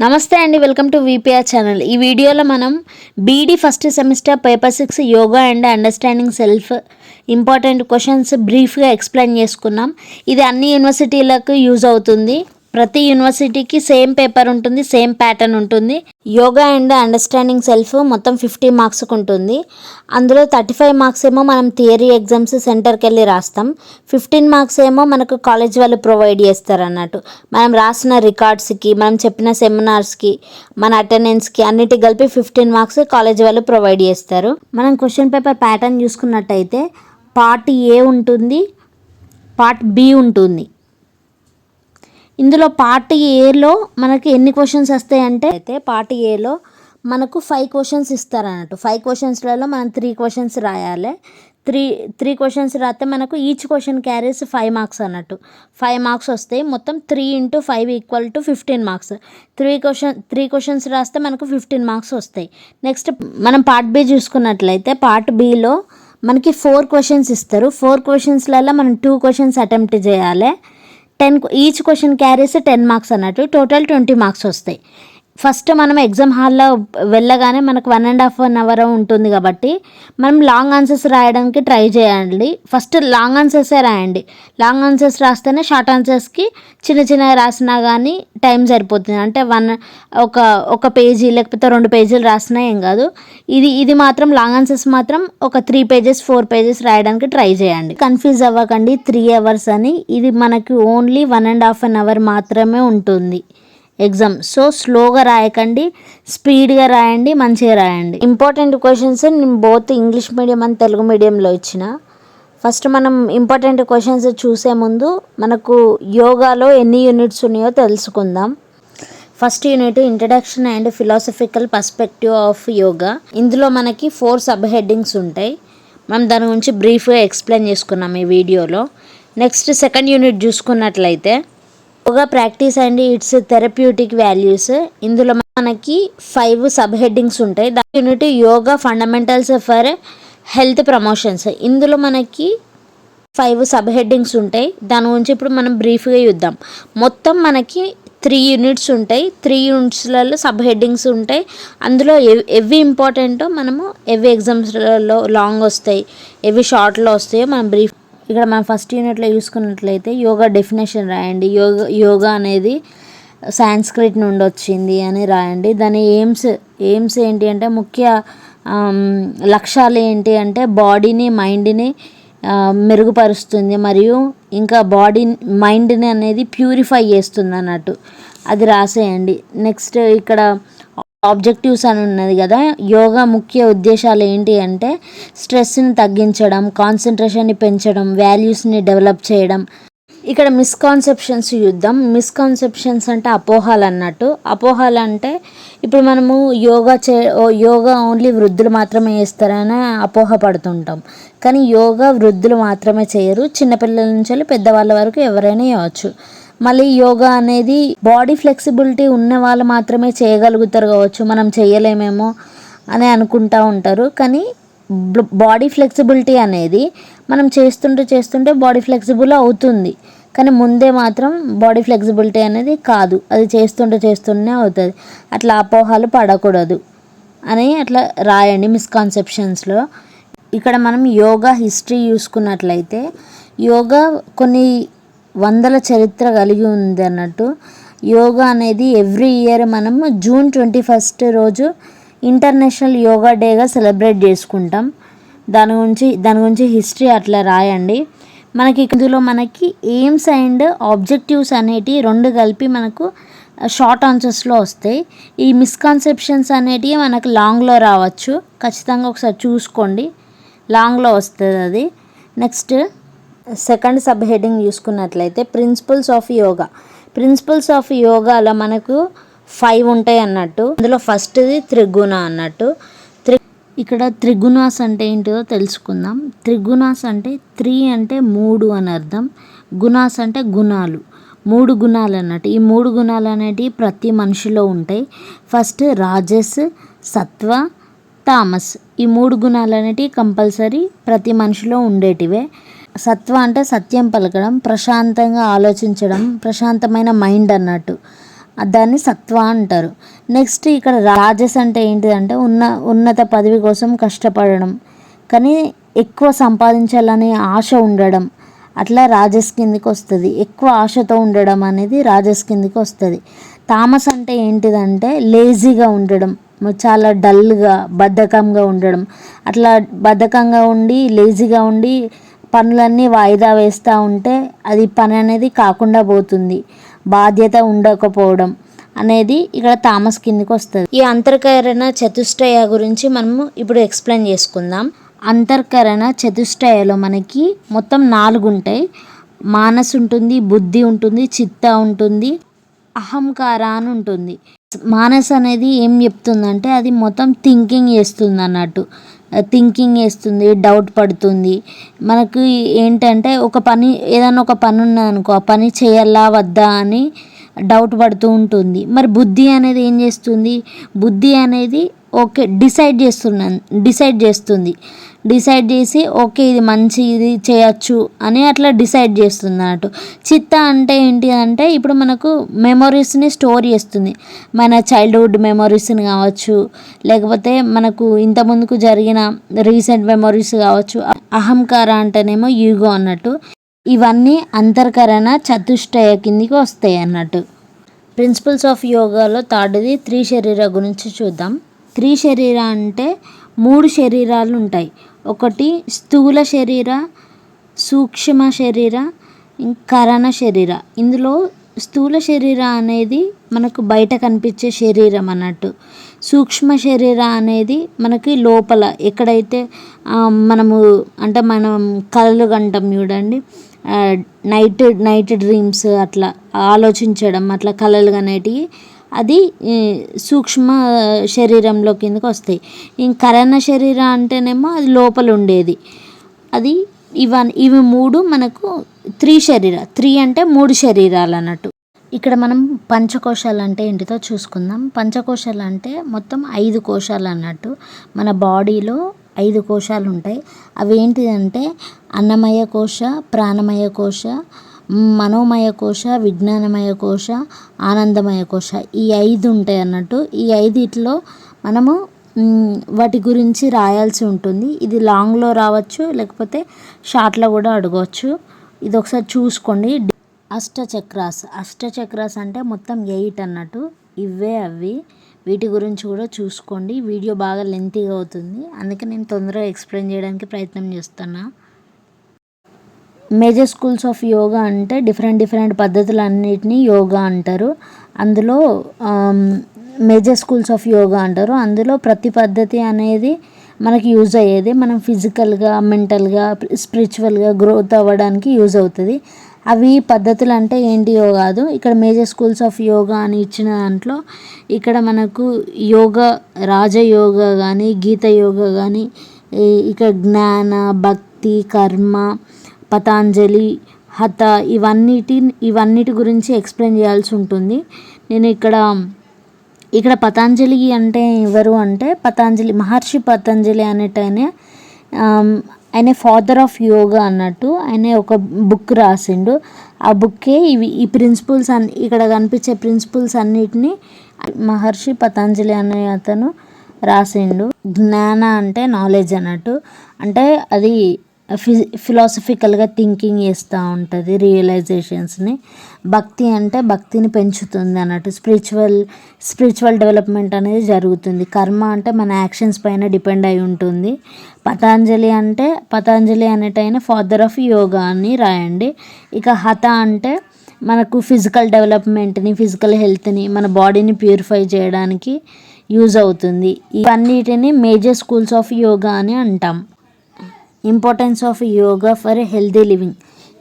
నమస్తే అండి, welcome to VPR channel. ఈ వీడియోలో మనం BD first semester paper 6 yoga and understanding self important questions బ్రీఫ్గా ఎక్స్ప్లెయిన్ చేసుకున్నాం. ఇది అన్ని యూనివర్సిటీలకు యూజ్ అవుతుంది. ప్రతి యూనివర్సిటీకి సేమ్ పేపర్ ఉంటుంది, సేమ్ ప్యాటర్న్ ఉంటుంది. యోగా అండ్ అండర్స్టాండింగ్ సెల్ఫ్ మొత్తం 50 మార్క్స్కి ఉంటుంది. అందులో 35 మార్క్స్ ఏమో మనం థియరీ ఎగ్జామ్స్ సెంటర్కి వెళ్ళి రాస్తాం. 15 మార్క్స్ ఏమో మనకు కాలేజ్ వాళ్ళు ప్రొవైడ్ చేస్తారు అన్నట్టు. మనం రాసిన రికార్డ్స్కి, మనం చెప్పిన సెమినార్స్కి, మన అటెండెన్స్కి అన్నిటికి కలిపి 15 మార్క్స్ కాలేజ్ వాళ్ళు ప్రొవైడ్ చేస్తారు. మనం క్వశ్చన్ పేపర్ ప్యాటర్న్ చూసుకున్నట్టయితే పార్ట్ ఏ ఉంటుంది, పార్ట్ బి ఉంటుంది. ఇందులో పార్ట్ ఏలో మనకి ఎన్ని క్వశ్చన్స్ వస్తాయంటే పార్ట్ ఏలో మనకు 5 క్వశ్చన్స్ ఇస్తారన్నట్టు. 5 క్వశ్చన్స్లలో మనం 3 క్వశ్చన్స్ రాయాలి. త్రీ క్వశ్చన్స్ రాస్తే మనకు ఈచ్ క్వశ్చన్ క్యారీస్ 5 మార్క్స్ అన్నట్టు. 5 మార్క్స్ వస్తాయి. మొత్తం 3 × 5 = 15 మార్క్స్. 3 క్వశ్చన్స్ రాస్తే మనకు 15 మార్క్స్ వస్తాయి. నెక్స్ట్ మనం పార్ట్ బి చూసుకున్నట్లయితే పార్ట్ బిలో మనకి 4 క్వశ్చన్స్ ఇస్తారు. 4 క్వశ్చన్స్లలో మనం 2 క్వశ్చన్స్ అటెంప్ట్ చేయాలి. ఈచ్ క్వశ్చన్ క్యారీస్ 10 మార్క్స్ అన్నట్టు. టోటల్ 20 మార్క్స్ వస్తాయి. ఫస్ట్ మనం ఎగ్జామ్ హాల్లో వెళ్ళగానే మనకు 1.5 అవర్ ఉంటుంది కాబట్టి మనం లాంగ్ ఆన్సర్స్ రాయడానికి ట్రై చేయండి. ఫస్ట్ లాంగ్ ఆన్సర్సే రాయండి. లాంగ్ ఆన్సర్స్ రాస్తేనే షార్ట్ ఆన్సర్స్కి చిన్నగా రాసినా కానీ టైం సరిపోతుంది. అంటే ఒక పేజీ లేకపోతే 2 పేజీలు రాసినా ఏం కాదు. ఇది మాత్రం లాంగ్ ఆన్సర్స్ మాత్రం ఒక 3 పేజెస్ 4 పేజెస్ రాయడానికి ట్రై చేయండి. కన్ఫ్యూజ్ అవ్వకండి 3 అవర్స్ అని. ఇది మనకి ఓన్లీ 1.5 అవర్ మాత్రమే ఉంటుంది ఎగ్జామ్. సో స్లోగా రాయకండి, స్పీడ్గా రాయండి, మంచిగా రాయండి. ఇంపార్టెంట్ క్వశ్చన్స్ నేను both English medium and Telugu మీడియంలో ఇచ్చిన. ఫస్ట్ మనం ఇంపార్టెంట్ క్వశ్చన్స్ చూసే ముందు మనకు యోగాలో ఎన్ని యూనిట్స్ ఉన్నాయో తెలుసుకుందాం. First unit introduction and philosophical perspective of yoga. ఇందులో మనకి 4 సబ్ హెడ్డింగ్స్ ఉంటాయి. మనం దాని గురించి బ్రీఫ్గా ఎక్స్ప్లెయిన్ చేసుకున్నాం ఈ వీడియోలో. నెక్స్ట్ సెకండ్ యూనిట్ చూసుకున్నట్లయితే yoga practice and it's therapeutic values. ఇందులో మనకి 5 సబ్ హెడ్డింగ్స్ ఉంటాయి. దాని unit yoga fundamentals for health promotions. ఇందులో మనకి 5 సబ్ హెడ్డింగ్స్ ఉంటాయి. దాని గురించి ఇప్పుడు మనం బ్రీఫ్గా చూద్దాం. మొత్తం మనకి 3 యూనిట్స్ ఉంటాయి. 3 యూనిట్స్లలో సబ్ హెడ్డింగ్స్ ఉంటాయి. అందులో ఎవి ఇంపార్టెంటో మనము ఎవి ఎగ్జామ్స్లలో లాంగ్ వస్తాయి, ఎవి షార్ట్లో వస్తాయో మనం బ్రీఫ్. ఇక్కడ మనం ఫస్ట్ యూనిట్లో చూసుకున్నట్లయితే యోగా డెఫినేషన్ రాయండి. యోగా అనేది సాంస్క్రిట్ నుండి వచ్చింది అని రాయండి. దాని ఎయిమ్స్ ఏంటి అంటే ముఖ్య లక్ష్యాలు ఏంటి అంటే బాడీని, మైండ్ని మెరుగుపరుస్తుంది మరియు ఇంకా మైండ్ని అనేది ప్యూరిఫై చేస్తుంది అన్నట్టు. అది రాసేయండి. నెక్స్ట్ ఇక్కడ ఆబ్జెక్టివ్స్ అని ఉన్నది కదా. యోగా ముఖ్య ఉద్దేశాలు ఏంటి అంటే స్ట్రెస్ని తగ్గించడం, కాన్సన్ట్రేషన్ని పెంచడం, వాల్యూస్ని డెవలప్ చేయడం. ఇక్కడ మిస్కాన్సెప్షన్స్ చూద్దాం. మిస్కాన్సెప్షన్స్ అంటే అపోహలు అన్నట్టు. అపోహలు అంటే ఇప్పుడు మనము యోగా ఓన్లీ వృద్ధులు మాత్రమే చేస్తారని అపోహ పడుతుంటాం. కానీ యోగా వృద్ధులు మాత్రమే చేయరు, చిన్నపిల్లల నుంచి పెద్దవాళ్ళ వరకు ఎవరైనా చేయవచ్చు. మళ్ళీ యోగా అనేది బాడీ ఫ్లెక్సిబిలిటీ ఉన్న వాళ్ళు మాత్రమే చేయగలుగుతారు కావచ్చు, మనం చేయలేమేమో అని అనుకుంటూ ఉంటారు. కానీ బాడీ ఫ్లెక్సిబిలిటీ అనేది మనం చేస్తుంటే బాడీ ఫ్లెక్సిబుల్ అవుతుంది. కానీ ముందే మాత్రం బాడీ ఫ్లెక్సిబిలిటీ అనేది కాదు, అది చేస్తూనే అవుతుంది. అట్లా అపోహలు పడకూడదు అని అట్లా రాయండి మిస్కాన్సెప్షన్స్లో. ఇక్కడ మనం యోగా హిస్టరీ చూసుకున్నట్లయితే యోగా కొన్ని వందల చరిత్ర కలిగి ఉంది అన్నట్టు. యోగా అనేది ఎవ్రీ ఇయర్ మనం జూన్ 21 రోజు ఇంటర్నేషనల్ యోగా డేగా సెలబ్రేట్ చేసుకుంటాం. దాని గురించి హిస్టరీ అట్లా రాయండి. మనకి ఇందులో మనకి ఎయిమ్స్ అండ్ ఆబ్జెక్టివ్స్ అనేటివి 2 కలిపి మనకు షార్ట్ ఆన్సర్స్లో వస్తాయి. ఈ మిస్కాన్సెప్షన్స్ అనేటివి మనకు లాంగ్లో రావచ్చు. ఖచ్చితంగా ఒకసారి చూసుకోండి, లాంగ్లో వస్తుంది అది. నెక్స్ట్ సెకండ్ సబ్ హెడ్డింగ్ చూసుకున్నట్లయితే principles of yoga. Principles of యోగాలో మనకు 5 ఉంటాయి అన్నట్టు. అందులో ఫస్ట్ది త్రిగుణ అన్నట్టు. ఇక్కడ త్రిగుణాస్ అంటే ఏంటో తెలుసుకుందాం. త్రిగుణాస్ అంటే 3 అంటే 3 అని అర్థం, గుణాస్ అంటే గుణాలు, 3 గుణాలు అన్నట్టు. ఈ 3 గుణాలు అనేటివి ప్రతి మనిషిలో ఉంటాయి. ఫస్ట్ రాజస్, సత్వ, తామస్. ఈ 3 గుణాలు అనేటివి కంపల్సరీ ప్రతి మనిషిలో ఉండేటివే. సత్వ అంటే సత్యం పలకడం, ప్రశాంతంగా ఆలోచించడం, ప్రశాంతమైన మైండ్ అన్నట్టు. దాన్ని సత్వ అంటారు. నెక్స్ట్ ఇక్కడ రాజస్ అంటే ఏంటిదంటే ఉన్నత పదవి కోసం కష్టపడడం, కానీ ఎక్కువ సంపాదించాలనే ఆశ ఉండడం, అట్లా రాజస్ కిందికి వస్తుంది. ఎక్కువ ఆశతో ఉండడం అనేది రాజస్ కిందికి వస్తుంది. తామస్ అంటే ఏంటిదంటే లేజీగా ఉండడం, చాలా డల్గా బద్ధకంగా ఉండడం, అట్లా బద్ధకంగా ఉండి లేజీగా ఉండి పనులన్నీ వాయిదా వేస్తూ ఉంటే అది పని అనేది కాకుండా పోతుంది. బాధ్యత ఉండకపోవడం అనేది ఇక్కడ తామస్ కిందికి వస్తుంది. ఈ అంతర్కరణ చతుష్టయ గురించి మనము ఇప్పుడు ఎక్స్ప్లెయిన్ చేసుకుందాం. అంతర్కరణ చతుష్టయలో మనకి మొత్తం 4 ఉంటాయి. మానస్ ఉంటుంది, బుద్ధి ఉంటుంది, చిత్త ఉంటుంది, అహంకార అని ఉంటుంది. మానస్ అనేది ఏం చెప్తుందంటే అది మొత్తం థింకింగ్ చేస్తుంది అన్నట్టు. థింకింగ్ చేస్తుంది, డౌట్ పడుతుంది. మనకు ఏంటంటే ఏదైనా ఒక పని ఉన్నదనుకో, ఆ పని చేయాలా వద్దా అని డౌట్ పడుతూ ఉంటుంది. మరి బుద్ధి అనేది ఏం చేస్తుంది? బుద్ధి అనేది ఓకే డిసైడ్ చేసి ఓకే ఇది మంచి, ఇది చేయొచ్చు అని అట్లా డిసైడ్ చేస్తుంది అన్నట్టు. చిత్త అంటే ఏంటి అంటే ఇప్పుడు మనకు మెమొరీస్ని స్టోర్ చేస్తుంది. మన చైల్డ్హుడ్ మెమొరీస్ని కావచ్చు, లేకపోతే మనకు ఇంతకుముందుకు జరిగిన రీసెంట్ మెమొరీస్ కావచ్చు. అహంకార అంటేనేమో ఈగో అన్నట్టు. ఇవన్నీ అంతర్కరణ చతుష్టయ కిందికి వస్తాయి అన్నట్టు. ప్రిన్సిపల్స్ ఆఫ్ యోగాలో థర్డ్ది త్రిశరీర గురించి చూద్దాం. త్రిశరీర అంటే 3 శరీరాలు ఉంటాయి. ఒకటి స్థూల శరీర, సూక్ష్మ శరీర, కరణ శరీర. ఇందులో స్థూల శరీర అనేది మనకు బయట కనిపించే శరీరం అన్నట్టు. సూక్ష్మ శరీర అనేది మనకి లోపల ఎక్కడైతే మనం కలలు కంటాం చూడండి, నైట్ డ్రీమ్స్, అట్లా ఆలోచించడం, అట్లా కలలు కనేటివి, అది సూక్ష్మ శరీరంలో కిందకి వస్తాయి. కరణ శరీర అంటేనేమో అది లోపల ఉండేది. అది ఇవి 3 మనకు త్రిశరీర. 3 అంటే 3 శరీరాలు అన్నట్టు. ఇక్కడ మనం పంచకోశాలు అంటే ఏంటిదో చూసుకుందాం. పంచకోశాలు అంటే మొత్తం 5 కోశాలు అన్నట్టు. మన బాడీలో 5 కోశాలు ఉంటాయి. అవి ఏంటిదంటే అన్నమయ కోశ, ప్రాణమయ కోశ, మనోమయ కోశ, విజ్ఞానమయ కోశ, ఆనందమయ కోశ. ఈ 5 ఉంటాయి అన్నట్టు. ఈ 5 మనము వాటి గురించి రాయాల్సి ఉంటుంది. ఇది లాంగ్లో రావచ్చు, లేకపోతే షార్ట్లో కూడా అడగవచ్చు. ఇది ఒకసారి చూసుకోండి. అష్టచక్రాస్ అంటే మొత్తం 8 అన్నట్టు. అవి వీటి గురించి కూడా చూసుకోండి. వీడియో బాగా లెంతీగా అవుతుంది, అందుకే నేను తొందరగా ఎక్స్ప్లెయిన్ చేయడానికి ప్రయత్నం చేస్తున్నా. మేజర్ స్కూల్స్ ఆఫ్ యోగా అంటే డిఫరెంట్ పద్ధతులన్నిటినీ యోగా అంటారు. అందులో మేజర్ స్కూల్స్ ఆఫ్ యోగా అంటారు. అందులో ప్రతి పద్ధతి అనేది మనకి యూజ్ అయ్యేది. మనం ఫిజికల్గా, మెంటల్గా, స్పిరిచువల్గా గ్రోత్ అవ్వడానికి యూజ్ అవుతుంది. అవి పద్ధతులు అంటే ఏంటియో కాదు. ఇక్కడ మేజర్ స్కూల్స్ ఆఫ్ యోగా అని ఇచ్చిన దాంట్లో ఇక్కడ మనకు యోగా, రాజయోగా కానీ, గీత యోగా కానీ, ఇక్కడ జ్ఞాన, భక్తి, కర్మ, పతాంజలి, హత, ఇవన్నిటి గురించి ఎక్స్ప్లెయిన్ చేయాల్సి ఉంటుంది. నేను ఇక్కడ పతాంజలి అంటే ఎవరు అంటే మహర్షి పతంజలి ఆయన ఫాదర్ ఆఫ్ యోగా అన్నట్టు. ఆయన ఒక బుక్ రాసిండు. ఆ బుక్కే ఈ ప్రిన్సిపల్స్ ఇక్కడ కనిపించే ప్రిన్సిపల్స్ అన్నిటినీ మహర్షి పతంజలి అనే అతను రాసిండు. జ్ఞాన అంటే నాలెడ్జ్ అన్నట్టు. అంటే అది ఫిలాసఫికల్గా థింకింగ్ చేస్తూ ఉంటుంది, రియలైజేషన్స్ని. భక్తి అంటే భక్తిని పెంచుతుంది అన్నట్టు. స్పిరిచువల్ డెవలప్మెంట్ అనేది జరుగుతుంది. కర్మ అంటే మన యాక్షన్స్ పైన డిపెండ్ అయి ఉంటుంది. పతాంజలి అనేటైన ఫాదర్ ఆఫ్ యోగా అని రాయండి. ఇక హత అంటే మనకు ఫిజికల్ డెవలప్మెంట్ని, ఫిజికల్ హెల్త్ని, మన బాడీని ప్యూరిఫై చేయడానికి యూజ్ అవుతుంది. ఇవన్నిటిని మేజర్ స్కూల్స్ ఆఫ్ యోగా అని అంటాం. Importance of yoga for healthy living.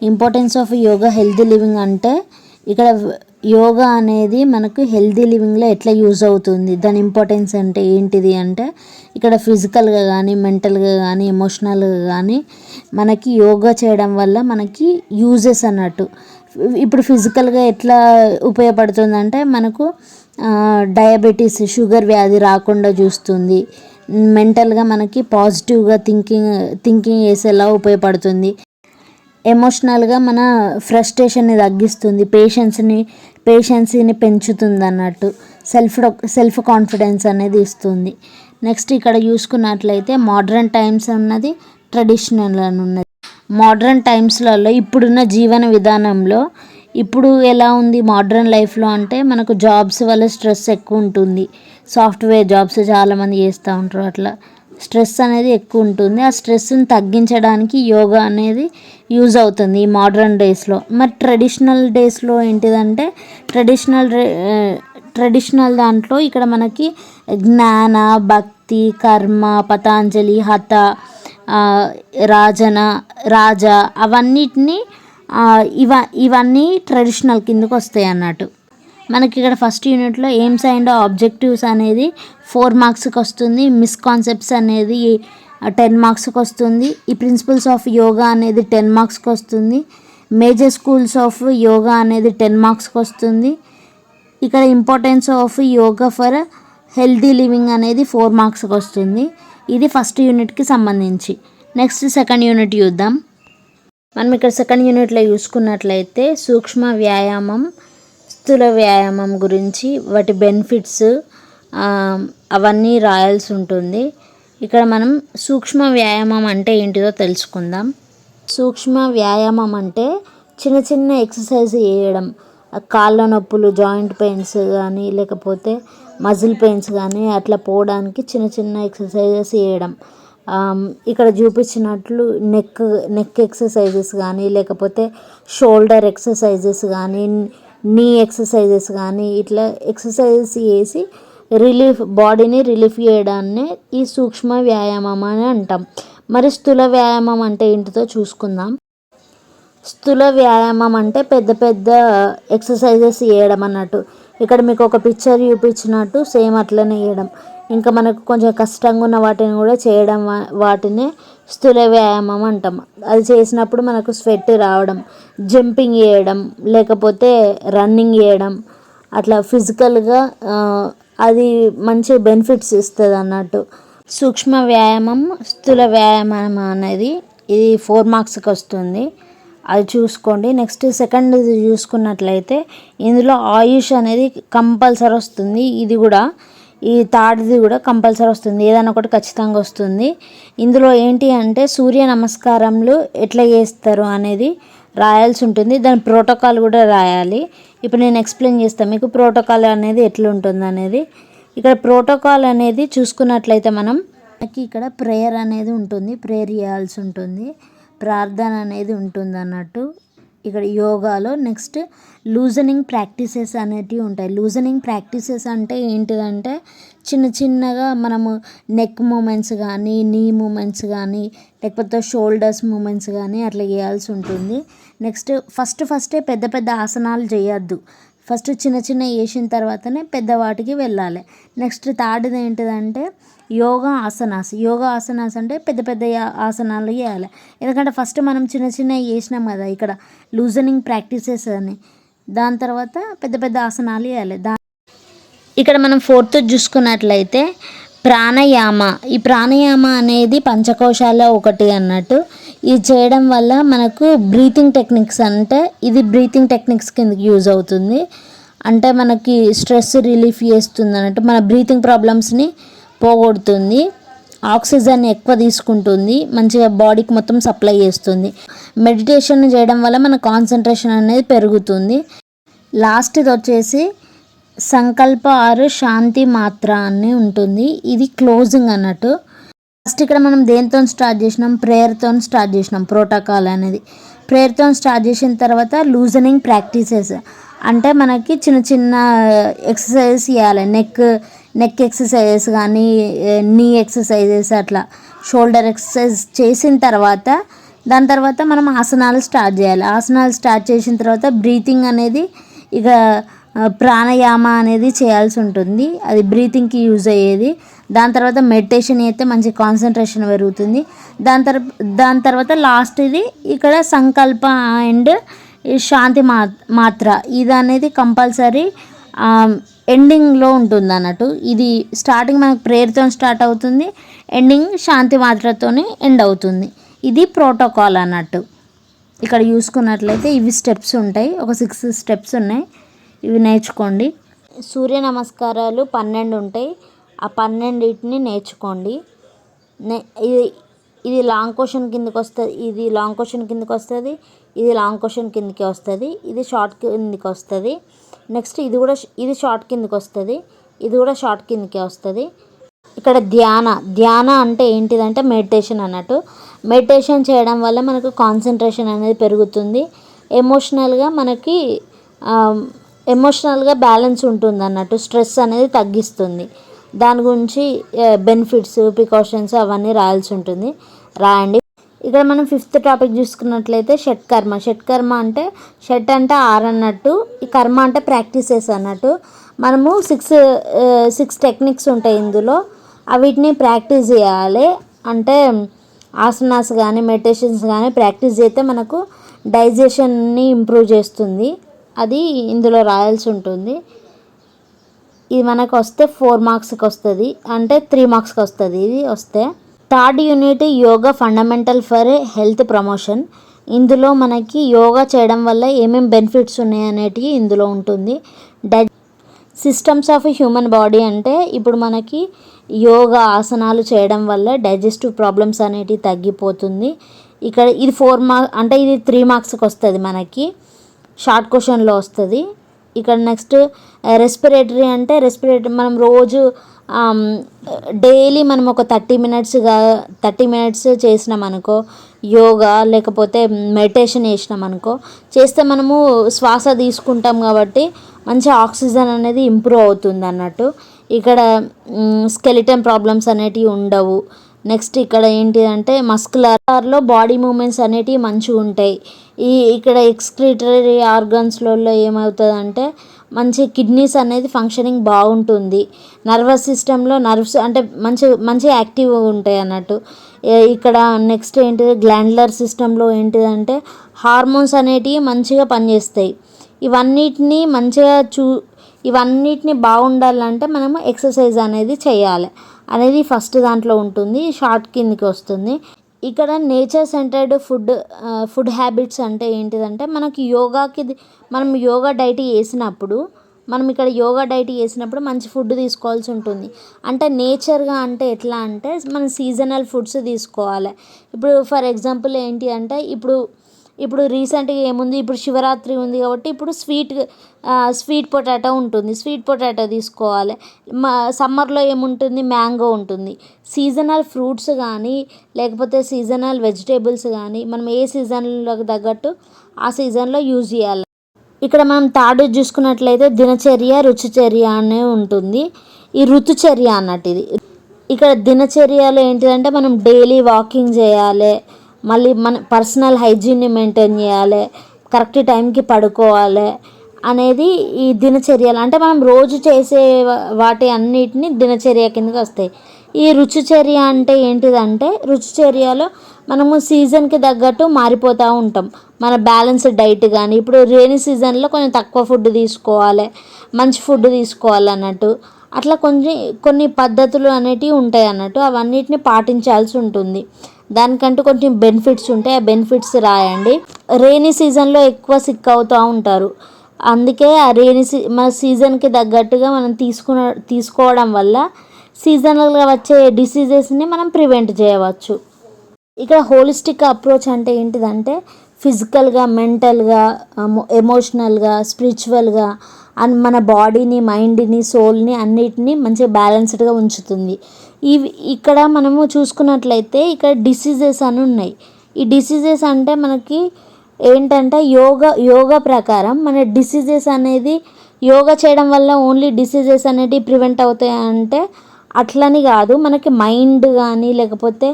Importance of yoga healthy living అంటే ఇక్కడ యోగా అనేది మనకు హెల్దీ లివింగ్లో ఎట్లా యూజ్ అవుతుంది, దాని ఇంపార్టెన్స్ అంటే ఏంటిది అంటే ఇక్కడ ఫిజికల్గా కానీ, మెంటల్గా కానీ, ఎమోషనల్గా కానీ మనకి యోగా చేయడం వల్ల మనకి యూజెస్ అన్నట్టు. ఇప్పుడు ఫిజికల్గా ఎట్లా ఉపయోగపడుతుందంటే మనకు డయాబెటీస్, షుగర్ వ్యాధి రాకుండా చూస్తుంది. మెంటల్గా మనకి పాజిటివ్గా థింకింగ్ చేసేలా ఉపయోగపడుతుంది. ఎమోషనల్గా మన ఫ్రస్ట్రేషన్ని తగ్గిస్తుంది, పేషెన్సీని పెంచుతుంది అన్నట్టు, సెల్ఫ్ కాన్ఫిడెన్స్ అనేది ఇస్తుంది. నెక్స్ట్ ఇక్కడ చూసుకున్నట్లయితే మోడ్రన్ టైమ్స్ ఉన్నది, ట్రెడిషనల్ అని ఉన్నది. మోడ్రన్ టైమ్స్లలో ఇప్పుడున్న జీవన విధానంలో ఇప్పుడు ఎలా ఉంది మోడ్రన్ లైఫ్లో అంటే మనకు జాబ్స్ వల్ల స్ట్రెస్ ఎక్కువ ఉంటుంది. సాఫ్ట్వేర్ జాబ్స్ చాలామంది చేస్తూ ఉంటారు. అట్లా స్ట్రెస్ అనేది ఎక్కువ ఉంటుంది. ఆ స్ట్రెస్ని తగ్గించడానికి యోగా అనేది యూజ్ అవుతుంది ఈ మోడ్రన్ డేస్లో. మరి ట్రెడిషనల్ డేస్లో ఏంటిదంటే ట్రెడిషనల్ దాంట్లో ఇక్కడ మనకి జ్ఞాన, భక్తి, కర్మ, పతాంజలి, హత, రాజా అవన్నిటిని ఇవన్నీ ట్రెడిషనల్ కిందకు వస్తాయి అన్నట్టు. మనకి ఇక్కడ ఫస్ట్ యూనిట్లో ఎయిమ్స్ అండ్ ఆబ్జెక్టివ్స్ అనేది 4 మార్క్స్కి వస్తుంది. మిస్కాన్సెప్ట్స్ అనేది 10 మార్క్స్కి వస్తుంది. ఈ ప్రిన్సిపల్స్ ఆఫ్ యోగా అనేది 10 మార్క్స్కి వస్తుంది. మేజర్ స్కూల్స్ ఆఫ్ యోగా అనేది 10 మార్క్స్కి వస్తుంది. ఇక్కడ importance of yoga for healthy living అనేది 4 మార్క్స్కి వస్తుంది. ఇది ఫస్ట్ యూనిట్కి సంబంధించి. నెక్స్ట్ సెకండ్ యూనిట్ చూద్దాం. మనం ఇక్కడ సెకండ్ యూనిట్లో చూసుకున్నట్లయితే సూక్ష్మ వ్యాయామం, స్థూల వ్యాయామం గురించి, వాటి బెనిఫిట్స్ అవన్నీ రాయాల్సి ఉంటుంది. ఇక్కడ మనం సూక్ష్మ వ్యాయామం అంటే ఏంటిదో తెలుసుకుందాం. సూక్ష్మ వ్యాయామం అంటే చిన్న చిన్న ఎక్సర్సైజ్ చేయడం, కాళ్ళ నొప్పులు, జాయింట్ పెయిన్స్ కానీ లేకపోతే మజిల్ పెయిన్స్ కానీ అట్లా పోవడానికి చిన్న చిన్న ఎక్సర్సైజెస్ చేయడం. ఇక్కడ చూపించినట్లు నెక్ ఎక్సర్సైజెస్ కానీ లేకపోతే షోల్డర్ ఎక్సర్సైజెస్ కానీ నీ ఎక్సర్సైజెస్ కానీ ఇట్లా ఎక్సర్సైజెస్ చేసి బాడీని రిలీఫ్ చేయడాన్ని ఈ సూక్ష్మ వ్యాయామం అని అంటాం. మరి స్థూల వ్యాయామం అంటే ఏంటిదో చూసుకుందాం. స్థూల వ్యాయామం అంటే పెద్ద పెద్ద ఎక్సర్సైజెస్ చేయడం అన్నట్టు. ఇక్కడ మీకు ఒక పిక్చర్ చూపించినట్టు సేమ్ అట్లనే చేయడం. ఇంకా మనకు కొంచెం కష్టంగా ఉన్న వాటిని కూడా చేయడం, వాటిని స్థూల వ్యాయామం అంటాం. అది చేసినప్పుడు మనకు స్వెట్ రావడం, జంపింగ్ చేయడం లేకపోతే రన్నింగ్ చేయడం, అట్లా ఫిజికల్గా అది మంచి బెనిఫిట్స్ ఇస్తుంది అన్నట్టు. సూక్ష్మ వ్యాయామం, స్థూల వ్యాయామం అనేది ఇది 4 మార్క్స్కి వస్తుంది. అది చూసుకోండి. నెక్స్ట్ సెకండ్ చూసుకున్నట్లయితే ఇందులో ఆయుష్ అనేది కంపల్సరీ వస్తుంది. ఇది కూడా ఈ థర్డ్ది కూడా కంపల్సరీ వస్తుంది, ఏదైనా ఒకటి ఖచ్చితంగా వస్తుంది. ఇందులో ఏంటి అంటే సూర్య నమస్కారములు ఎట్లా చేస్తారు అనేది రాయాల్సి ఉంటుంది. దాని ప్రోటోకాల్ కూడా రాయాలి. ఇప్పుడు నేను ఎక్స్ప్లెయిన్ చేస్తాను మీకు ప్రోటోకాల్ అనేది ఎట్లా ఉంటుంది అనేది. ఇక్కడ ప్రోటోకాల్ అనేది చూసుకున్నట్లయితే మనకి ఇక్కడ ప్రేయర్ అనేది ఉంటుంది, ప్రేయర్ చేయాల్సి ఉంటుంది, ప్రార్థన అనేది ఉంటుంది అన్నట్టు ఇక్కడ యోగాలో. నెక్స్ట్ లూజనింగ్ ప్రాక్టీసెస్ అనేటివి ఉంటాయి. లూజనింగ్ ప్రాక్టీసెస్ అంటే ఏంటిదంటే చిన్న చిన్నగా మనము నెక్ మూమెంట్స్ కానీ, నీ మూమెంట్స్ కానీ లేకపోతే షోల్డర్స్ మూమెంట్స్ కానీ అట్లా చేయాల్సి ఉంటుంది. నెక్స్ట్ ఫస్టే పెద్ద పెద్ద ఆసనాలు చేయొద్దు. ఫస్ట్ చిన్న చిన్న చేసిన తర్వాతనే పెద్ద వాటికి వెళ్ళాలి. నెక్స్ట్ థర్డ్ది ఏంటిదంటే యోగా ఆసనాస్ అంటే పెద్ద పెద్ద ఆసనాలు చేయాలి. ఎందుకంటే ఫస్ట్ మనం చిన్న చిన్న చేసినాం కదా ఇక్కడ లూజనింగ్ ప్రాక్టీసెస్ అని, దాని తర్వాత పెద్ద పెద్ద ఆసనాలు చేయాలి. ఇక్కడ మనం 4th చూసుకున్నట్లయితే ప్రాణాయామ. ఈ ప్రాణాయామ అనేది పంచకోశాల ఒకటి అన్నట్టు. ఇది చేయడం వల్ల మనకు బ్రీతింగ్ టెక్నిక్స్, అంటే ఇది బ్రీతింగ్ టెక్నిక్స్ కిందకి యూజ్ అవుతుంది. అంటే మనకి స్ట్రెస్ రిలీఫ్ చేస్తుంది అన్నట్టు, మన బ్రీతింగ్ ప్రాబ్లమ్స్ని పోగొడుతుంది, ఆక్సిజన్ ఎక్కువ తీసుకుంటుంది, మంచిగా బాడీకి మొత్తం సప్లై చేస్తుంది. మెడిటేషన్ చేయడం వల్ల మన కాన్సన్ట్రేషన్ అనేది పెరుగుతుంది. లాస్ట్ది వచ్చేసి సంకల్ప ఆరు శాంతి మాత్ర అని ఉంటుంది. ఇది క్లోజింగ్ అన్నట్టు. ఫస్ట్ ఇక్కడ మనం దేంతో స్టార్ట్ చేసినాం, ప్రేయర్తో స్టార్ట్ చేసినాం. ప్రోటోకాల్ అనేది ప్రేయర్తో స్టార్ట్ చేసిన తర్వాత లూజనింగ్ ప్రాక్టీసెస్ అంటే మనకి చిన్న చిన్న ఎక్సర్సైజెస్ చేయాలి. నెక్ ఎక్సర్సైజెస్ కానీ, నీ ఎక్సర్సైజెస్, అట్లా షోల్డర్ ఎక్సర్సైజ్ చేసిన తర్వాత దాని తర్వాత మనం ఆసనాలు స్టార్ట్ చేయాలి. ఆసనాలు స్టార్ట్ చేసిన తర్వాత బ్రీతింగ్ అనేది ఇక ప్రాణాయామ అనేది చేయాల్సి ఉంటుంది. అది బ్రీతింగ్కి యూజ్ అయ్యేది. దాని తర్వాత మెడిటేషన్ అయితే మంచి కాన్సన్ట్రేషన్ పెరుగుతుంది. దాని తర్వాత లాస్ట్ ఇది ఇక్కడ సంకల్ప అండ్ శాంతి మాత్ర, ఇది అనేది కంపల్సరీ ఎండింగ్లో ఉంటుంది అన్నట్టు. ఇది స్టార్టింగ్ మనకు ప్రేయర్తో స్టార్ట్ అవుతుంది, ఎండింగ్ శాంతి మాత్రతోనే ఎండ్ అవుతుంది. ఇది ప్రోటోకాల్ అన్నట్టు. ఇక్కడ చూసుకున్నట్లయితే ఇవి స్టెప్స్ ఉంటాయి, ఒక 6 స్టెప్స్ ఉన్నాయి. ఇవి నేర్చుకోండి. సూర్య నమస్కారాలు 12 ఉంటాయి. ఆ 12టిని నేర్చుకోండి. ఇది ఇది లాంగ్ క్వశ్చన్ కిందకి వస్తుంది, ఇది లాంగ్ క్వశ్చన్ కిందకి వస్తుంది, ఇది లాంగ్ క్వశ్చన్ కిందకి వస్తుంది, ఇది షార్ట్ కిందకి వస్తుంది. నెక్స్ట్ ఇది షార్ట్ కిందకి వస్తుంది, ఇది కూడా షార్ట్ కిందకి వస్తుంది. ఇక్కడ ధ్యాన అంటే ఏంటిదంటే మెడిటేషన్ అన్నట్టు. మెడిటేషన్ చేయడం వల్ల మనకు కాన్సన్ట్రేషన్ అనేది పెరుగుతుంది. ఎమోషనల్గా బ్యాలెన్స్ ఉంటుంది అన్నట్టు. స్ట్రెస్ అనేది తగ్గిస్తుంది. దాని గురించి బెనిఫిట్స్, ప్రికాషన్స్ అవన్నీ రాయాల్సి ఉంటుంది, రాయండి. ఇక్కడ మనం 5th టాపిక్ చూసుకున్నట్లయితే షట్కర్మ అంటే షట్ అంటే 6 అన్నట్టు, ఈ కర్మ అంటే ప్రాక్టీసెస్ అన్నట్టు. మనము 6 టెక్నిక్స్ ఉంటాయి ఇందులో. వీటిని ప్రాక్టీస్ చేయాలి. అంటే ఆసనాస్ కానీ మెడిటేషన్స్ కానీ ప్రాక్టీస్ చేస్తే మనకు డైజెషన్ని ఇంప్రూవ్ చేస్తుంది. అది ఇందులో రాయాల్సి ఉంటుంది. ఇది మనకు వస్తే 4 మార్క్స్కి వస్తుంది, అంటే 3 మార్క్స్కి వస్తుంది ఇది వస్తే. 3rd unit yoga fundamental for health promotion. ఇందులో మనకి యోగా చేయడం వల్ల ఏమేమి బెనిఫిట్స్ ఉన్నాయి అనేటివి ఇందులో ఉంటుంది. సిస్టమ్స్ ఆఫ్ హ్యూమన్ బాడీ అంటే ఇప్పుడు మనకి యోగా ఆసనాలు చేయడం వల్ల డైజెస్టివ్ ప్రాబ్లమ్స్ అనేటివి తగ్గిపోతుంది. ఇక్కడ ఇది 4 మార్క్స్, అంటే ఇది 3 మార్క్స్కి వస్తుంది మనకి, షార్ట్ క్వశ్చన్లో వస్తుంది. ఇక్కడ నెక్స్ట్ రెస్పిరేటరీ అంటే మనం రోజు డైలీ మనం ఒక 30 మినిట్స్ చేసినాం అనుకో యోగా, లేకపోతే మెడిటేషన్ చేస్తే మనము శ్వాస తీసుకుంటాం కాబట్టి మంచి ఆక్సిజన్ అనేది ఇంప్రూవ్ అవుతుంది అన్నట్టు. ఇక్కడ స్కెలిటన్ ప్రాబ్లమ్స్ అనేటివి ఉండవు. నెక్స్ట్ ఇక్కడ ఏంటిదంటే మస్కులర్లో బాడీ మూమెంట్స్ అనేటివి మంచిగా ఉంటాయి. ఇక్కడ ఎక్స్క్రిటరీ ఆర్గన్స్లలో ఏమవుతుందంటే మంచి కిడ్నీస్ అనేది ఫంక్షనింగ్ బాగుంటుంది. నర్వస్ సిస్టంలో నర్వ్స్ అంటే మంచి యాక్టివ్గా ఉంటాయి అన్నట్టు. ఇక్కడ నెక్స్ట్ ఏంటిది గ్లాండ్యులర్ సిస్టంలో ఏంటిదంటే హార్మోన్స్ అనేటివి మంచిగా పనిచేస్తాయి. ఇవన్నిటిని బాగుండాలంటే మనము ఎక్సర్సైజ్ అనేది చేయాలి అనేది ఫస్ట్ దాంట్లో ఉంటుంది, షార్ట్ కిందకి వస్తుంది. ఇక్కడ నేచర్ సెంటర్డ్ ఫుడ్ హ్యాబిట్స్ అంటే ఏంటిదంటే మనం యోగా డైట్ చేసినప్పుడు మంచి ఫుడ్ తీసుకోవాల్సి ఉంటుంది. అంటే నేచర్గా అంటే ఎట్లా అంటే మనం సీజనల్ ఫుడ్స్ తీసుకోవాలి. ఇప్పుడు ఫర్ ఎగ్జాంపుల్ ఏంటి అంటే ఇప్పుడు రీసెంట్గా ఏముంది, ఇప్పుడు శివరాత్రి ఉంది కాబట్టి ఇప్పుడు స్వీట్ పొటాటో ఉంటుంది, స్వీట్ పొటాటో తీసుకోవాలి. సమ్మర్లో ఏముంటుంది, మ్యాంగో ఉంటుంది. సీజనల్ ఫ్రూట్స్ కానీ లేకపోతే సీజనల్ వెజిటేబుల్స్ కానీ మనం ఏ సీజన్లోకి తగ్గట్టు ఆ సీజన్లో యూజ్ చేయాలి. ఇక్కడ మనం థర్డ్ చూసుకున్నట్లయితే దినచర్య రుచిచర్య అనే ఉంటుంది. ఈ ఋతుచర్య అన్నట్టు ఇది. ఇక్కడ దినచర్యలో ఏంటిదంటే మనం డైలీ వాకింగ్ చేయాలి, మళ్ళీ మన పర్సనల్ హైజీన్ని మెయింటైన్ చేయాలి, కరెక్ట్ టైంకి పడుకోవాలి అనేది ఈ దినచర్యలు. అంటే మనం రోజు చేసే వాటి అన్నిటిని దినచర్య కిందకి వస్తాయి. ఈ రుచిచర్య అంటే ఏంటిదంటే రుచిచర్యలో మనము సీజన్కి తగ్గట్టు మారిపోతూ ఉంటాం. మన బ్యాలెన్స్డ్ డైట్ కానీ ఇప్పుడు రైనీ సీజన్లో కొంచెం తక్కువ ఫుడ్ తీసుకోవాలి, మంచి ఫుడ్ తీసుకోవాలి అన్నట్టు. అట్లా కొన్ని పద్ధతులు అనేటివి ఉంటాయి అన్నట్టు. అవన్నిటిని పాటించాల్సి ఉంటుంది. దానికంటూ కొంచెం బెనిఫిట్స్ ఉంటాయి, ఆ బెనిఫిట్స్ రాయండి. రైనీ సీజన్లో ఎక్కువ సిక్ అవుతూ ఉంటారు. అందుకే ఆ మన సీజన్కి తగ్గట్టుగా మనం తీసుకోవడం వల్ల సీజనల్గా వచ్చే డిసీజెస్ని మనం ప్రివెంట్ చేయవచ్చు. ఇక్కడ హోలిస్టిక్ అప్రోచ్ అంటే ఏంటిదంటే ఫిజికల్గా, మెంటల్గా, ఎమోషనల్గా, స్పిరిచువల్గా మన బాడీని, మైండ్ని, సోల్ని అన్నిటినీ మంచిగా బ్యాలెన్స్డ్గా ఉంచుతుంది. ఇక్కడ మనము చూసుకున్నట్లయితే ఇక్కడ డిసీజెస్ అని ఉన్నాయి. ఈ డిసీజెస్ అంటే మనకి ఏంటంటే యోగా ప్రకారం మన డిసీజెస్ అనేది యోగా చేయడం వల్ల ఓన్లీ డిసీజెస్ అనేటివి ప్రివెంట్ అవుతాయి అంటే అట్లని కాదు. మనకి మైండ్ కానీ లేకపోతే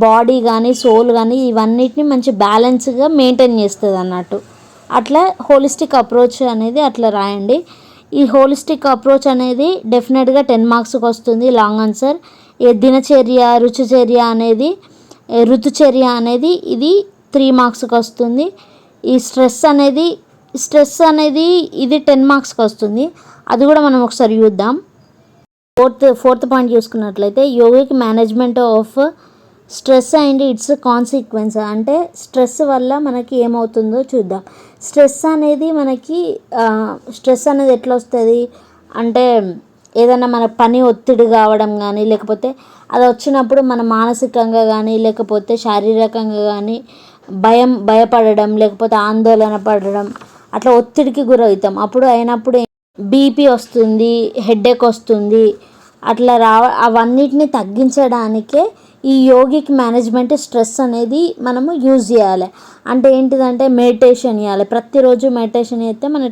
బాడీ కానీ సోల్ కానీ ఇవన్నిటిని మంచి బ్యాలెన్స్గా మెయింటైన్ చేస్తుంది అన్నట్టు. అట్లా హోలిస్టిక్ అప్రోచ్ అనేది అట్లా రాయండి. ఈ హోలిస్టిక్ అప్రోచ్ అనేది డెఫినెట్గా 10 మార్క్స్కి వస్తుంది లాంగ్ ఆన్సర్. దినచర్య ఋతుచర్య అనేది ఇది 3 మార్క్స్కి వస్తుంది. ఈ స్ట్రెస్ అనేది ఇది 10 మార్క్స్కి వస్తుంది. అది కూడా మనం ఒకసారి చూద్దాం. ఫోర్త్ పాయింట్ చూసుకున్నట్లయితే yogic management of stress and it's consequence, అంటే స్ట్రెస్ వల్ల మనకి ఏమవుతుందో చూద్దాం. స్ట్రెస్ అనేది మనకి స్ట్రెస్ అనేది ఎట్లా వస్తుంది అంటే ఏదైనా మన పని ఒత్తిడి కావడం కానీ, లేకపోతే అది వచ్చినప్పుడు మన మానసికంగా కానీ, లేకపోతే శారీరకంగా కానీ భయపడడం, లేకపోతే ఆందోళన పడడం, అట్లా ఒత్తిడికి గురవుతాం. అప్పుడు అయినప్పుడు బీపీ వస్తుంది, హెడేక్ వస్తుంది. అట్లా అవన్నిటిని తగ్గించడానికే ఈ యోగిక్ మేనేజ్మెంట్ స్ట్రెస్ అనేది మనము యూజ్ చేయాలి. అంటే ఏంటిదంటే మెడిటేషన్ చేయాలి. ప్రతిరోజు మెడిటేషన్ చేస్తే మన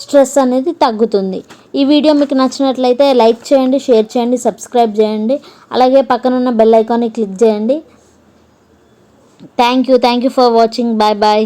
స్ట్రెస్ అనేది తగ్గుతుంది. ఈ వీడియో మీకు నచ్చినట్లయితే లైక్ చేయండి, షేర్ చేయండి, సబ్స్క్రైబ్ చేయండి. అలాగే పక్కనున్న బెల్ ఐకాన్ని క్లిక్ చేయండి. Thank you for watching. Bye bye.